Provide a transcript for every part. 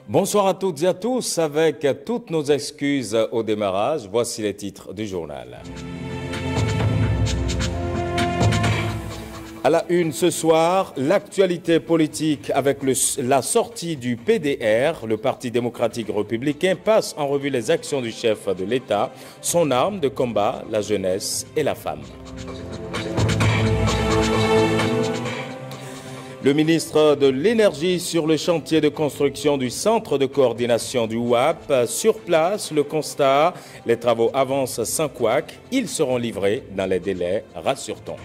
Bonsoir à toutes et à tous. Avec toutes nos excuses au démarrage, voici les titres du journal. À la une ce soir, l'actualité politique avec la sortie du PDR, le Parti démocratique républicain, passe en revue les actions du chef de l'État, son arme de combat, la jeunesse et la femme. Le ministre de l'Énergie sur le chantier de construction du centre de coordination du WAP. Sur place, le constat, les travaux avancent sans couac. Ils seront livrés dans les délais, rassure-t-on.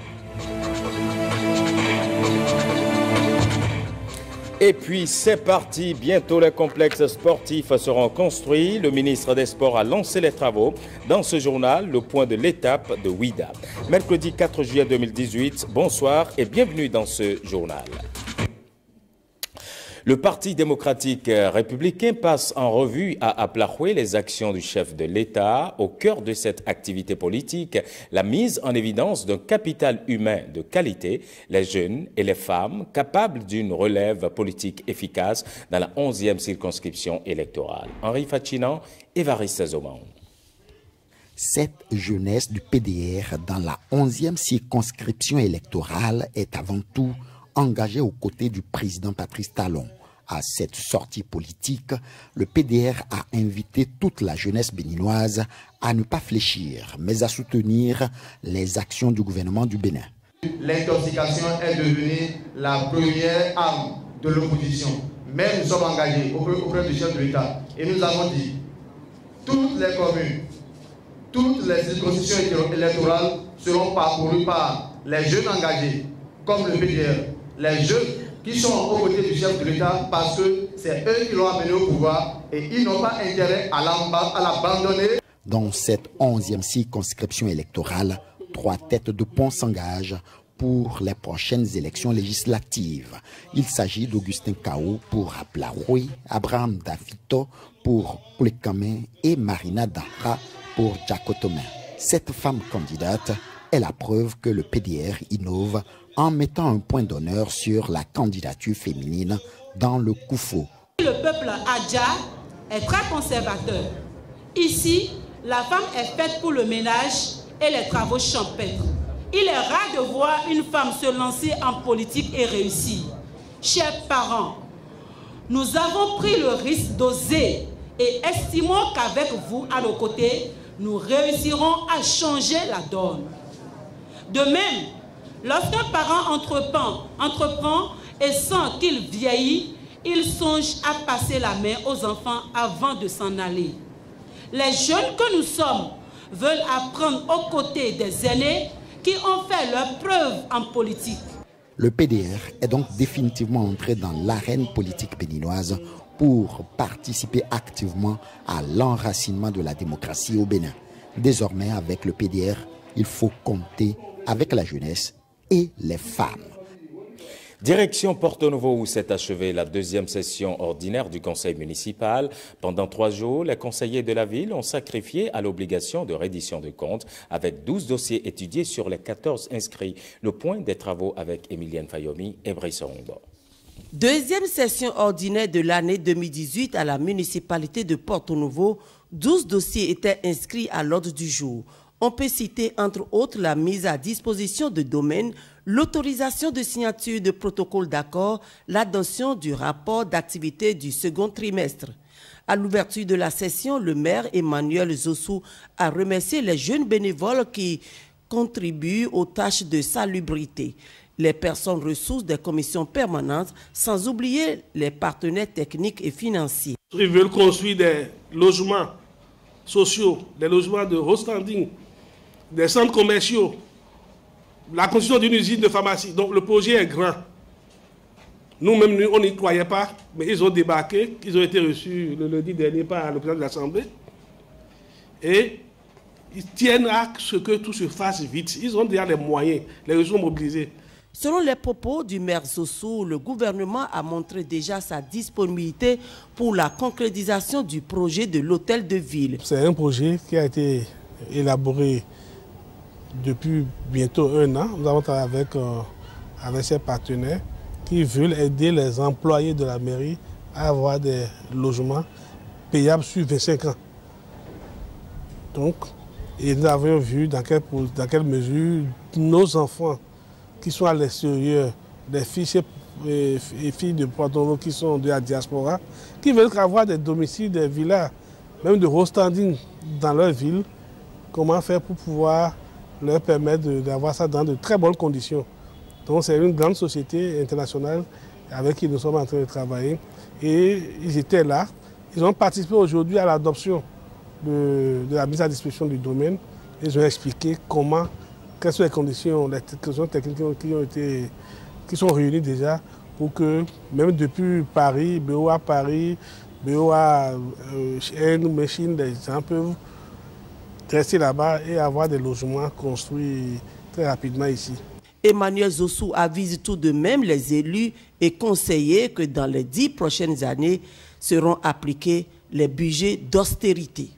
Et puis c'est parti, bientôt les complexes sportifs seront construits. Le ministre des Sports a lancé les travaux. Dans ce journal, le point de l'étape de Ouida. Mercredi 4 juillet 2018, bonsoir et bienvenue dans ce journal. Le Parti démocratique républicain passe en revue à Aplahoué les actions du chef de l'État. Au cœur de cette activité politique, la mise en évidence d'un capital humain de qualité, les jeunes et les femmes capables d'une relève politique efficace dans la 11e circonscription électorale. Henri Fachinan, Évariste Zoman. Cette jeunesse du PDR dans la 11e circonscription électorale est avant tout engagé aux côtés du président Patrice Talon. À cette sortie politique, le PDR a invité toute la jeunesse béninoise à ne pas fléchir, mais à soutenir les actions du gouvernement du Bénin. L'intoxication est devenue la première arme de l'opposition. Mais nous sommes engagés auprès du chef de l'État et nous avons dit toutes les communes, toutes les circonscriptions électorales seront parcourues par les jeunes engagés, comme le PDR. Les jeunes qui sont aux côtés du chef de l'État parce que c'est eux qui l'ont amené au pouvoir et ils n'ont pas intérêt à l'abandonner. Dans cette 11e circonscription électorale, 3 têtes de pont s'engagent pour les prochaines élections législatives. Il s'agit d'Augustin Kao pour Aplahoué, Abraham Dafito pour Poulekamé et Marina Dahra pour Djakotomé. Cette femme candidate est la preuve que le PDR innove en mettant un point d'honneur sur la candidature féminine dans le Koufo. Le peuple Adja est très conservateur. Ici, la femme est faite pour le ménage et les travaux champêtres. Il est rare de voir une femme se lancer en politique et réussir. Chers parents, nous avons pris le risque d'oser et estimons qu'avec vous à nos côtés, nous réussirons à changer la donne. De même, lorsqu'un parent entreprend et sent qu'il vieillit, il songe à passer la main aux enfants avant de s'en aller. Les jeunes que nous sommes veulent apprendre aux côtés des aînés qui ont fait leurs preuves en politique. Le PDR est donc définitivement entré dans l'arène politique béninoise pour participer activement à l'enracinement de la démocratie au Bénin. Désormais, avec le PDR, il faut compter avec la jeunesse et les femmes. Direction Porto-Novo où s'est achevée la 2e session ordinaire du conseil municipal. Pendant 3 jours, les conseillers de la ville ont sacrifié à l'obligation de reddition de comptes avec 12 dossiers étudiés sur les 14 inscrits. Le point des travaux avec Emilienne Fayomi et Brice Rombo. 2e session ordinaire de l'année 2018 à la municipalité de Porto-Novo. 12 dossiers étaient inscrits à l'ordre du jour. On peut citer entre autres la mise à disposition de domaines, l'autorisation de signature de protocole d'accord, l'adoption du rapport d'activité du second trimestre. À l'ouverture de la session, le maire Emmanuel Zossou a remercié les jeunes bénévoles qui contribuent aux tâches de salubrité, les personnes ressources des commissions permanentes, sans oublier les partenaires techniques et financiers. Ils veulent construire des logements sociaux, des logements de haut standing, des centres commerciaux, la construction d'une usine de pharmacie. Donc le projet est grand. Nous-mêmes, on n'y croyait pas, mais ils ont débarqué, ils ont été reçus le lundi dernier par le président de l'Assemblée. Et ils tiennent à ce que tout se fasse vite. Ils ont déjà les moyens, les ressources mobilisées. Selon les propos du maire Zossou, le gouvernement a montré déjà sa disponibilité pour la concrétisation du projet de l'hôtel de ville. C'est un projet qui a été élaboré depuis bientôt 1 an. Nous avons travaillé avec ses partenaires qui veulent aider les employés de la mairie à avoir des logements payables sur 25 ans. Donc, et nous avons vu dans quelle mesure nos enfants qui sont à l'extérieur, les fils et filles de Porto-Novo qui sont de la diaspora, qui veulent avoir des domiciles, des villas, même de haut standing dans leur ville, comment faire pour pouvoir leur permettre d'avoir ça dans de très bonnes conditions. Donc c'est une grande société internationale avec qui nous sommes en train de travailler. Et ils étaient là. Ils ont participé aujourd'hui à l'adoption de la mise à disposition du domaine. Ils ont expliqué quelles sont les conditions techniques qui sont réunies déjà pour que, même depuis Paris, BOA Paris, BOA Machine, les gens peuvent rester là-bas et avoir des logements construits très rapidement ici. Emmanuel Zossou avise tout de même les élus et conseillers que dans les 10 prochaines années seront appliqués les budgets d'austérité.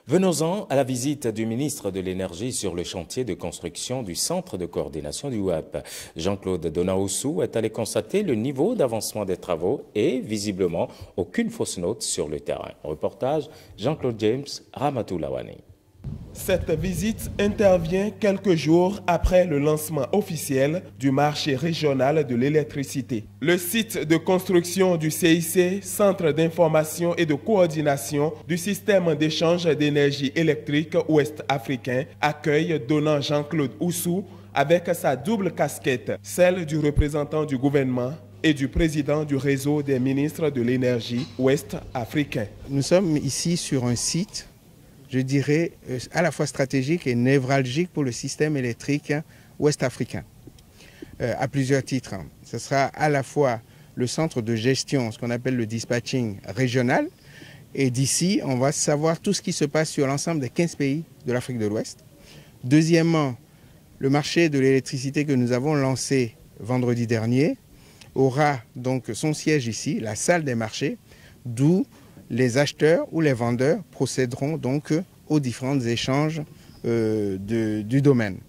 Venons-en à la visite du ministre de l'Énergie sur le chantier de construction du centre de coordination du WAP. Jean-Claude Donaoussou est allé constater le niveau d'avancement des travaux et, visiblement, aucune fausse note sur le terrain. Reportage Jean-Claude James, Ramatou Lawani. Cette visite intervient quelques jours après le lancement officiel du marché régional de l'électricité. Le site de construction du CIC, Centre d'information et de coordination du système d'échange d'énergie électrique ouest-africain, accueille donnant Jean-Claude Oussou avec sa double casquette, celle du représentant du gouvernement et du président du réseau des ministres de l'énergie ouest-africain. Nous sommes ici sur un site, je dirais, à la fois stratégique et névralgique pour le système électrique ouest-africain, à plusieurs titres. Ce sera à la fois le centre de gestion, ce qu'on appelle le dispatching régional, et d'ici, on va savoir tout ce qui se passe sur l'ensemble des 15 pays de l'Afrique de l'Ouest. Deuxièmement, le marché de l'électricité que nous avons lancé vendredi dernier aura donc son siège ici, la salle des marchés, d'où les acheteurs ou les vendeurs procéderont donc aux différents échanges du domaine.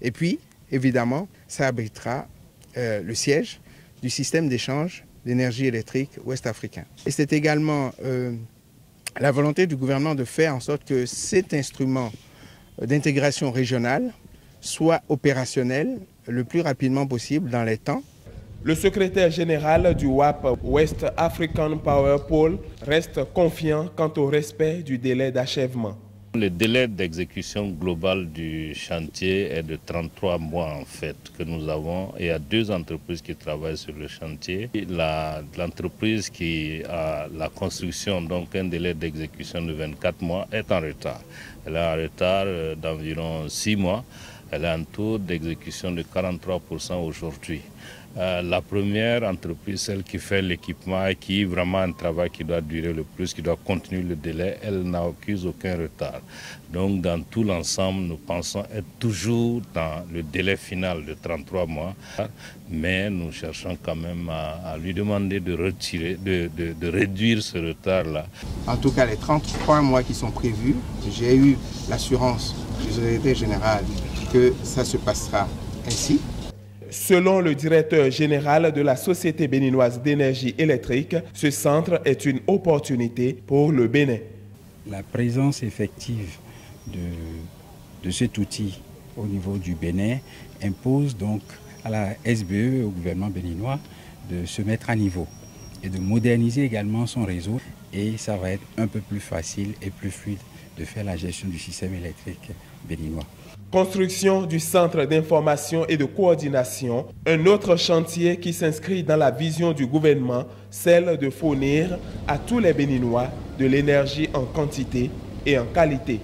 Et puis, évidemment, ça abritera le siège du système d'échange d'énergie électrique ouest-africain. Et c'est également la volonté du gouvernement de faire en sorte que cet instrument d'intégration régionale soit opérationnel le plus rapidement possible dans les temps. Le secrétaire général du WAP, West African Power Pool, reste confiant quant au respect du délai d'achèvement. Le délai d'exécution globale du chantier est de 33 mois en fait que nous avons. Il y a 2 entreprises qui travaillent sur le chantier. L'entreprise qui a la construction, donc un délai d'exécution de 24 mois, est en retard. Elle est en retard d'environ 6 mois. Elle a un taux d'exécution de 43% aujourd'hui. La première entreprise, celle qui fait l'équipement et qui est vraiment un travail qui doit durer le plus, qui doit continuer le délai, elle n'a aucun retard. Donc dans tout l'ensemble, nous pensons être toujours dans le délai final de 33 mois, mais nous cherchons quand même à lui demander de réduire ce retard-là. En tout cas, les 33 mois qui sont prévus, j'ai eu l'assurance du secrétaire général que ça se passera ainsi. Selon le directeur général de la Société béninoise d'énergie électrique, ce centre est une opportunité pour le Bénin. La présence effective de cet outil au niveau du Bénin impose donc à la SBE, au gouvernement béninois, de se mettre à niveau et de moderniser également son réseau. Et ça va être un peu plus facile et plus fluide de faire la gestion du système électrique béninois. Construction du centre d'information et de coordination, un autre chantier qui s'inscrit dans la vision du gouvernement, celle de fournir à tous les Béninois de l'énergie en quantité et en qualité.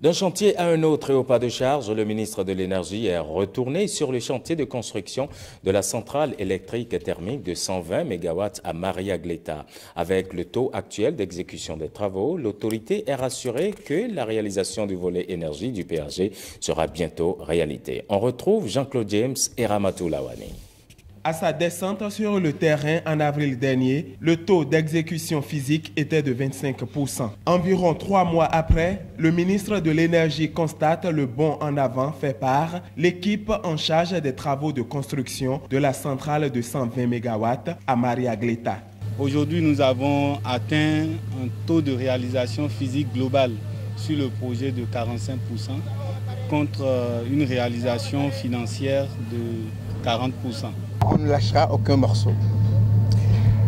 D'un chantier à un autre et au pas de charge, le ministre de l'Énergie est retourné sur le chantier de construction de la centrale électrique thermique de 120 MW à Maria-Gleta. Avec le taux actuel d'exécution des travaux, l'autorité est rassurée que la réalisation du volet énergie du PRG sera bientôt réalité. On retrouve Jean-Claude James et Ramatou Lawani. À sa descente sur le terrain en avril dernier, le taux d'exécution physique était de 25%. Environ 3 mois après, le ministre de l'Énergie constate le bond en avant fait par l'équipe en charge des travaux de construction de la centrale de 120 MW à Maria-Gleta. Aujourd'hui, nous avons atteint un taux de réalisation physique globale sur le projet de 45% contre une réalisation financière de 40%. On ne lâchera aucun morceau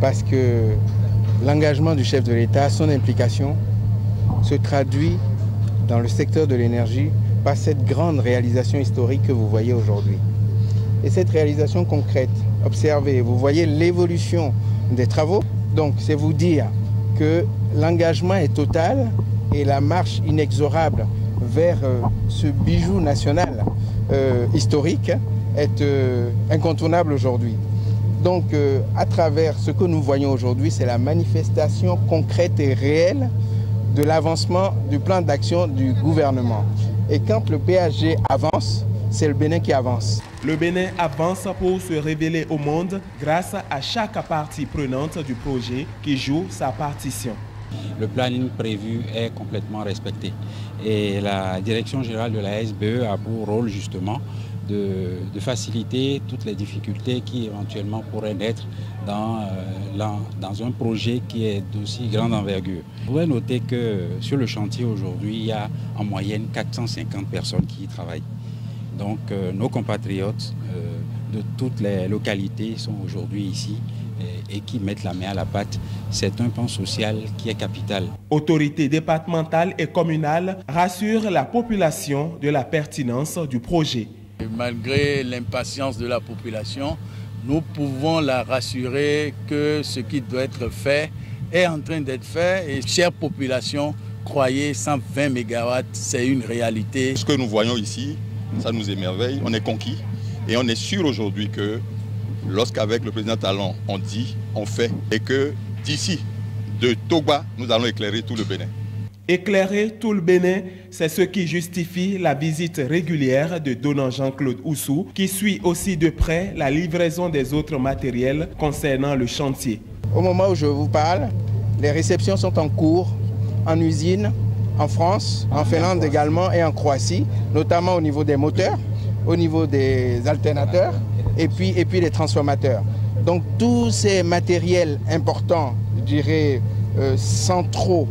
parce que l'engagement du chef de l'État, son implication se traduit dans le secteur de l'énergie par cette grande réalisation historique que vous voyez aujourd'hui. Et cette réalisation concrète, observez, vous voyez l'évolution des travaux. Donc c'est vous dire que l'engagement est total et la marche inexorable vers ce bijou national historique est incontournable aujourd'hui. Donc, à travers ce que nous voyons aujourd'hui, c'est la manifestation concrète et réelle de l'avancement du plan d'action du gouvernement. Et quand le PHG avance, c'est le Bénin qui avance. Le Bénin avance pour se révéler au monde grâce à chaque partie prenante du projet qui joue sa partition. Le planning prévu est complètement respecté. Et la direction générale de la SBE a pour rôle justement de faciliter toutes les difficultés qui éventuellement pourraient naître dans un projet qui est d'aussi grande envergure. Vous pouvez noter que sur le chantier aujourd'hui, il y a en moyenne 450 personnes qui y travaillent. Donc nos compatriotes de toutes les localités sont aujourd'hui ici et qui mettent la main à la pâte. C'est un pan social qui est capital. Autorités départementales et communales rassurent la population de la pertinence du projet. Malgré l'impatience de la population, nous pouvons la rassurer que ce qui doit être fait est en train d'être fait. Et chère population, croyez, 120 MW, c'est une réalité. Ce que nous voyons ici, ça nous émerveille, on est conquis et on est sûr aujourd'hui que lorsqu'avec le président Talon, on dit, on fait, et que d'ici, de Toba, nous allons éclairer tout le Bénin. Éclairer tout le Bénin, c'est ce qui justifie la visite régulière de Donnant Jean-Claude Oussou, qui suit aussi de près la livraison des autres matériels concernant le chantier. Au moment où je vous parle, les réceptions sont en cours en usine, en France, en Finlande également et en Croatie, notamment au niveau des moteurs, au niveau des alternateurs et puis des transformateurs. Donc tous ces matériels importants, je dirais centraux,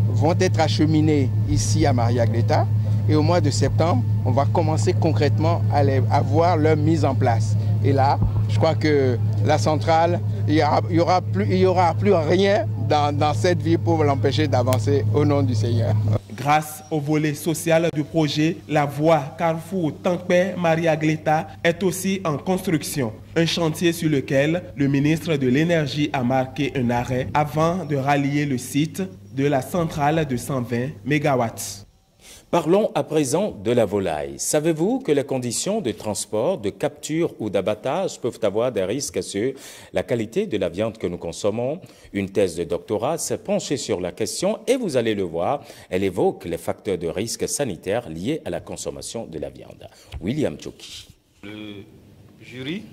vont être acheminés ici à Maria-Gleta et au mois de septembre, on va commencer concrètement à voir leur mise en place. Et là, je crois que la centrale, il y aura plus rien dans cette vie pour l'empêcher d'avancer au nom du Seigneur. Grâce au volet social du projet, la voie Carrefour-Tankpé-Maria-Gleta est aussi en construction. Un chantier sur lequel le ministre de l'Énergie a marqué un arrêt avant de rallier le site de la centrale de 120 MW. Parlons à présent de la volaille. Savez-vous que les conditions de transport, de capture ou d'abattage peuvent avoir des risques sur la qualité de la viande que nous consommons? Une thèse de doctorat s'est penchée sur la question et vous allez le voir, elle évoque les facteurs de risque sanitaire liés à la consommation de la viande. William Tchoki. Le jury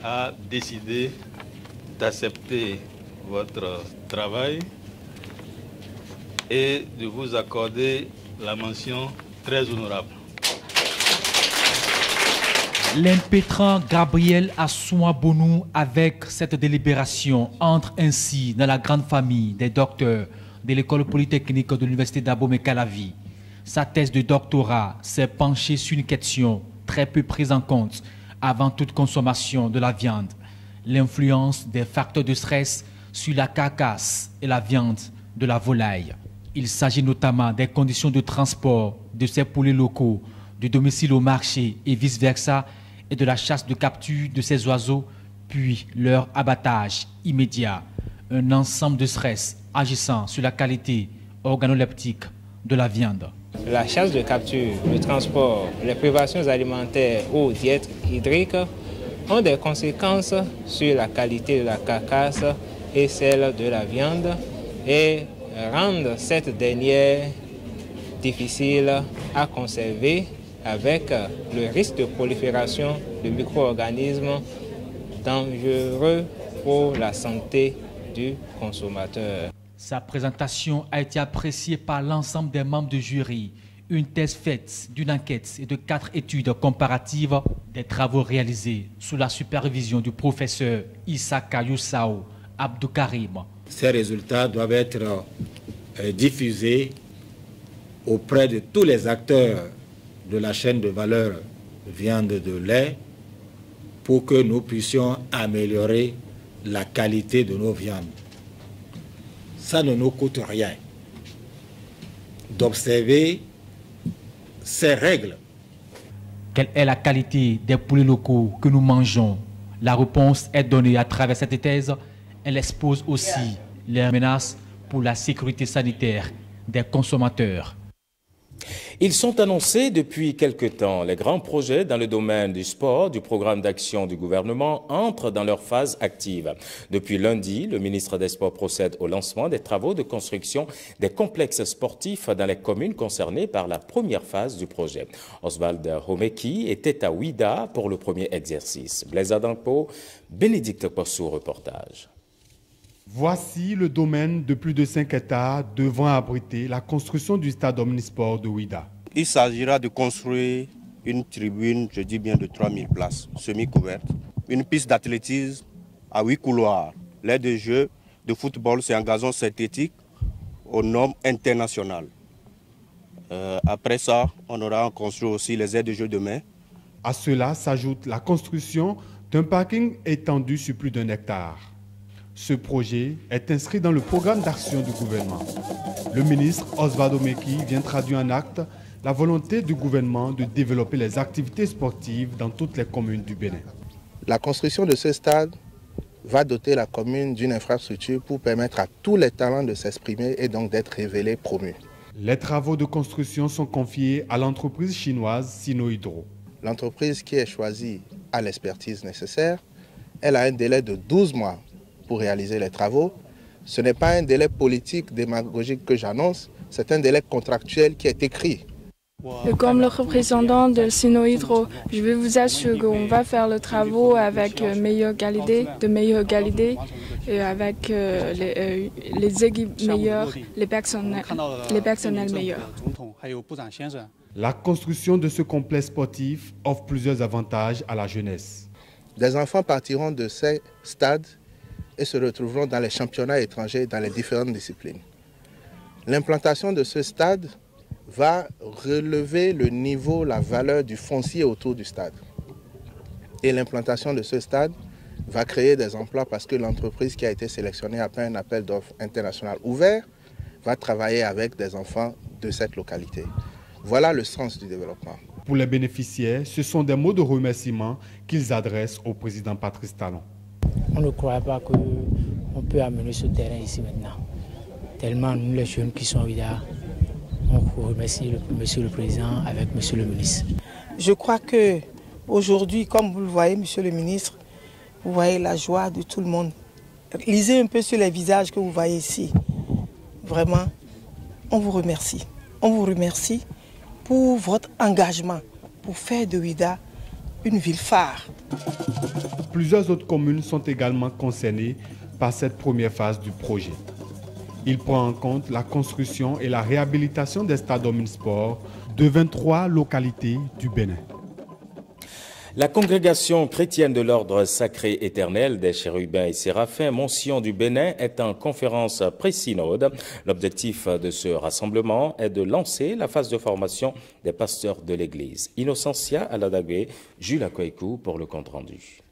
a décidé d'accepter votre travail et de vous accorder la mention très honorable. L'impétrant Gabriel Assouan-Bonou, avec cette délibération, entre ainsi dans la grande famille des docteurs de l'école polytechnique de l'université d'Abomey-Calavi. Sa thèse de doctorat s'est penchée sur une question très peu prise en compte avant toute consommation de la viande, l'influence des facteurs de stress sur la carcasse et la viande de la volaille. Il s'agit notamment des conditions de transport de ces poulets locaux, du domicile au marché et vice-versa, et de la chasse de capture de ces oiseaux, puis leur abattage immédiat. Un ensemble de stress agissant sur la qualité organoleptique de la viande. la chasse de capture, le transport, les privations alimentaires ou diète hydrique ont des conséquences sur la qualité de la carcasse et celle de la viande et rendent cette dernière difficile à conserver avec le risque de prolifération de micro-organismes dangereux pour la santé du consommateur. Sa présentation a été appréciée par l'ensemble des membres du jury. Une thèse faite d'une enquête et de 4 études comparatives, des travaux réalisés sous la supervision du professeur Issaka Youssao Abdou Karim. Ces résultats doivent être diffusés auprès de tous les acteurs de la chaîne de valeur viande de lait pour que nous puissions améliorer la qualité de nos viandes. Ça ne nous coûte rien d'observer ces règles. Quelle est la qualité des poulets locaux que nous mangeons? La réponse est donnée à travers cette thèse. Elle expose aussi les menaces pour la sécurité sanitaire des consommateurs. Ils sont annoncés depuis quelque temps. Les grands projets dans le domaine du sport, du programme d'action du gouvernement entrent dans leur phase active. Depuis lundi, le ministre des Sports procède au lancement des travaux de construction des complexes sportifs dans les communes concernées par la première phase du projet. Oswald Homeki était à Ouida pour le premier exercice. Blaise Adampo, Bénédicte Possou, reportage. Voici le domaine de plus de 5 hectares devant abriter la construction du stade omnisport de Ouida. Il s'agira de construire une tribune, je dis bien de 3000 places, semi-couverte, une piste d'athlétisme à 8 couloirs. L'aire de jeu de football, c'est un gazon synthétique aux normes internationales. Après ça, on aura construit aussi les aires de jeu de main. À cela s'ajoute la construction d'un parking étendu sur plus d'1 hectare. Ce projet est inscrit dans le programme d'action du gouvernement. Le ministre Oswald Homeki vient traduire en acte la volonté du gouvernement de développer les activités sportives dans toutes les communes du Bénin. La construction de ce stade va doter la commune d'une infrastructure pour permettre à tous les talents de s'exprimer et donc d'être révélés, promus. Les travaux de construction sont confiés à l'entreprise chinoise Sinohydro. L'entreprise qui est choisie a l'expertise nécessaire. Elle a un délai de 12 mois pour réaliser les travaux. Ce n'est pas un délai politique, démagogique que j'annonce, c'est un délai contractuel qui est écrit. Et comme le représentant de Sinohydro, je vais vous assurer qu'on va faire les travaux avec meilleure qualité, de meilleure qualité, et avec les équipes meilleures, les personnels meilleurs. La construction de ce complexe sportif offre plusieurs avantages à la jeunesse. Des enfants partiront de ces stades et se retrouveront dans les championnats étrangers dans les différentes disciplines. L'implantation de ce stade va relever le niveau, la valeur du foncier autour du stade. Et l'implantation de ce stade va créer des emplois parce que l'entreprise qui a été sélectionnée après un appel d'offres international ouvert va travailler avec des enfants de cette localité. Voilà le sens du développement. Pour les bénéficiaires, ce sont des mots de remerciement qu'ils adressent au président Patrice Talon. On ne croit pas qu'on peut amener ce terrain ici maintenant. Tellement nous, les jeunes qui sont là, on remercie Monsieur le Président avec Monsieur le Ministre. Je crois qu'aujourd'hui, comme vous le voyez, Monsieur le Ministre, vous voyez la joie de tout le monde. Lisez un peu sur les visages que vous voyez ici. Vraiment, on vous remercie. On vous remercie pour votre engagement, pour faire de Ouida une ville phare. Plusieurs autres communes sont également concernées par cette première phase du projet. Il prend en compte la construction et la réhabilitation des stades omnisports de 23 localités du Bénin. La congrégation chrétienne de l'ordre sacré éternel des chérubins et séraphins Montsion du Bénin est en conférence pré-synode. L'objectif de ce rassemblement est de lancer la phase de formation des pasteurs de l'Église. Innocentia Aladagwe, Jules Akoekou pour le compte-rendu.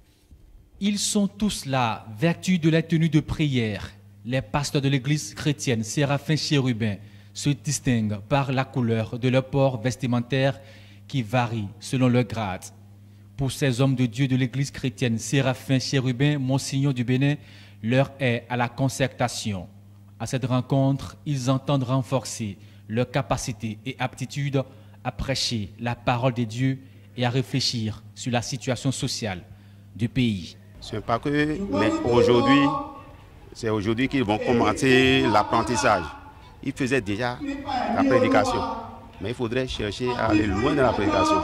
Ils sont tous là, vertu de la tenue de prière. Les pasteurs de l'Église chrétienne séraphins chérubins se distinguent par la couleur de leur port vestimentaire qui varie selon leur grade. Pour ces hommes de Dieu de l'Église chrétienne séraphins chérubins Monsignor du Bénin, l'heure est à la concertation. À cette rencontre, ils entendent renforcer leur capacité et aptitude à prêcher la parole de Dieu et à réfléchir sur la situation sociale du pays. Ce n'est pas que, mais aujourd'hui, c'est aujourd'hui qu'ils vont commencer l'apprentissage. Ils faisaient déjà la prédication, mais il faudrait chercher à aller loin dans la prédication,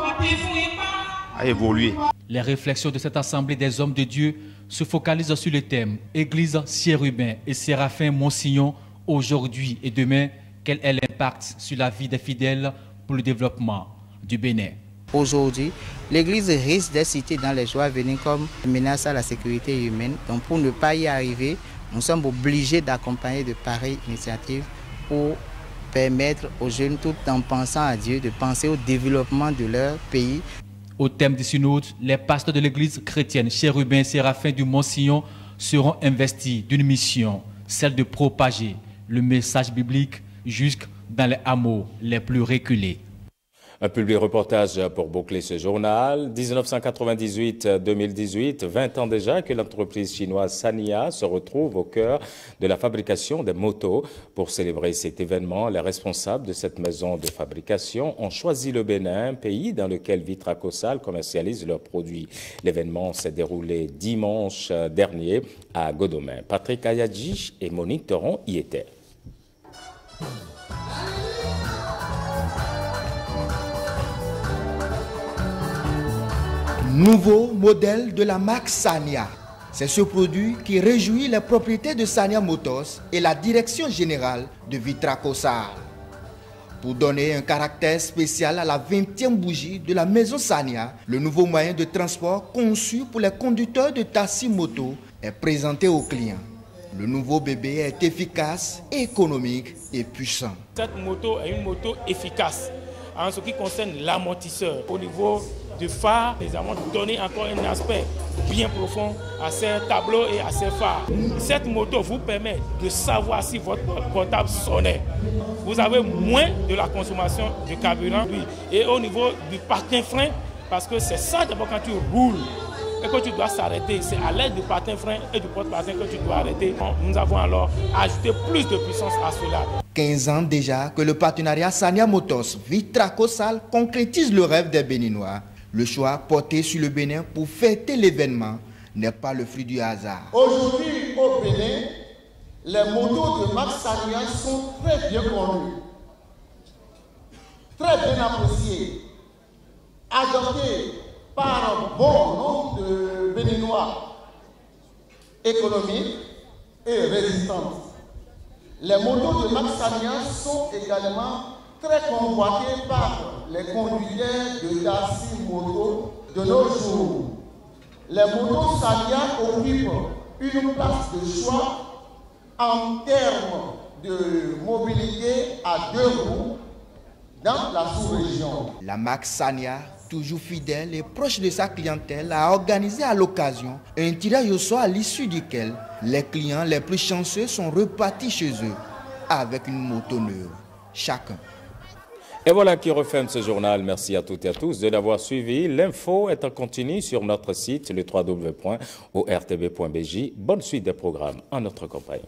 à évoluer. Les réflexions de cette assemblée des hommes de Dieu se focalisent sur le thème Église, chérubin et séraphin Monsignon, aujourd'hui et demain, quel est l'impact sur la vie des fidèles pour le développement du Bénin. Aujourd'hui, l'Église risque d'être citée dans les jours à venir comme menace à la sécurité humaine. Donc pour ne pas y arriver, nous sommes obligés d'accompagner de pareilles initiatives pour permettre aux jeunes, tout en pensant à Dieu, de penser au développement de leur pays. Au thème du synode, les pasteurs de l'Église chrétienne Chérubin Séraphin du Monsignon seront investis d'une mission, celle de propager le message biblique jusque dans les hameaux les plus reculés. Un public reportage pour boucler ce journal. 1998-2018, 20 ans déjà que l'entreprise chinoise Sanya se retrouve au cœur de la fabrication des motos. Pour célébrer cet événement, les responsables de cette maison de fabrication ont choisi le Bénin, pays dans lequel Vitracosal commercialise leurs produits. L'événement s'est déroulé dimanche dernier à Godomain. Patrick Ayadji et Monique Thoron y étaient. Nouveau modèle de la marque Sanya. C'est ce produit qui réjouit les propriétaires de Sanya Motors et la direction générale de Vitracosal. Pour donner un caractère spécial à la 20e bougie de la maison Sanya, le nouveau moyen de transport conçu pour les conducteurs de taxi moto est présenté aux clients. Le nouveau bébé est efficace, économique et puissant. Cette moto est une moto efficace en ce qui concerne l'amortisseur. Au niveau du phare, nous avons donné encore un aspect bien profond à ces tableaux et à ces phares. Cette moto vous permet de savoir si votre portable sonnait. Vous avez moins de la consommation de carburant. Et au niveau du patin-frein, parce que c'est ça d'abord quand tu roules et que tu dois s'arrêter, c'est à l'aide du patin-frein et du porte-patin que tu dois arrêter. Nous avons alors ajouté plus de puissance à cela. 15 ans déjà que le partenariat Sanya Motors Vitracosal concrétise le rêve des Béninois. Le choix porté sur le Bénin pour fêter l'événement n'est pas le fruit du hasard. Aujourd'hui au Bénin, les motos de marque Sanya sont très bien connues, très bien appréciées, adoptées par un bon nombre de Béninois, économiques et résistantes. Les motos de marque Sanya sont également très convoitées par les conducteurs de taxi moto de nos jours. Les motos Sanya occupent une place de choix en termes de mobilité à deux roues dans la sous-région. La marque Sanya, toujours fidèle et proche de sa clientèle, a organisé à l'occasion un tirage au sort à l'issue duquel les clients les plus chanceux sont repartis chez eux avec une moto neuve, chacun. Et voilà qui referme ce journal. Merci à toutes et à tous de l'avoir suivi. L'info est en continu sur notre site, le www.ortv.bj. Bonne suite des programmes en notre compagnie.